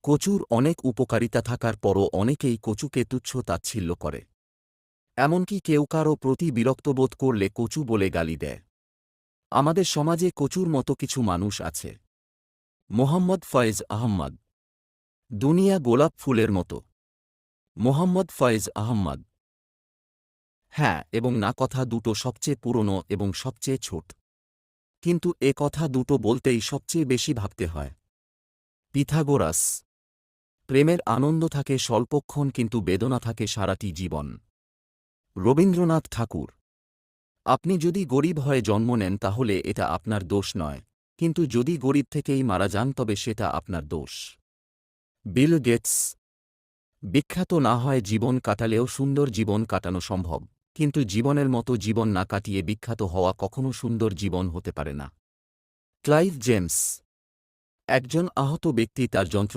কচুর অনেক উপকারিতা থাকার পরও অনেকেই কচুকে তুচ্ছ তাচ্ছিল্য করে। এমনকি কেউ কারও প্রতি বিরক্তবোধ করলে কচু বলে গালি দেয়। আমাদের সমাজে কচুর মতো কিছু মানুষ আছে। মোহাম্মদ ফয়েজ আহম্মদ। দুনিয়া গোলাপ ফুলের মতো। মোহাম্মদ ফয়েজ আহম্মদ। হ্যাঁ এবং না কথা দুটো সবচেয়ে পুরনো এবং সবচেয়ে ছোট। কিন্তু এ কথা দুটো বলতেই সবচেয়ে বেশি ভাবতে হয়। পিথাগোরাস। প্রেমের আনন্দ থাকে স্বল্পক্ষণ কিন্তু বেদনা থাকে সারাটি জীবন। রবীন্দ্রনাথ ঠাকুর। আপনি যদি গরিব হয়ে জন্ম নেন তাহলে এটা আপনার দোষ নয়, কিন্তু যদি গরিব থেকেই মারা যান তবে সেটা আপনার দোষ। Bill Gates. বিখ্যাত না হয় জীবন কাটালেও সুন্দর জীবন কাটানো সম্ভব, কিন্তু জীবনের মতো জীবন না কাটিয়ে বিখ্যাত হওয়া কখনো সুন্দর জীবন হতে পারে না। Clive James. একজন আহত ব্যক্তি তার যন্ত্রণা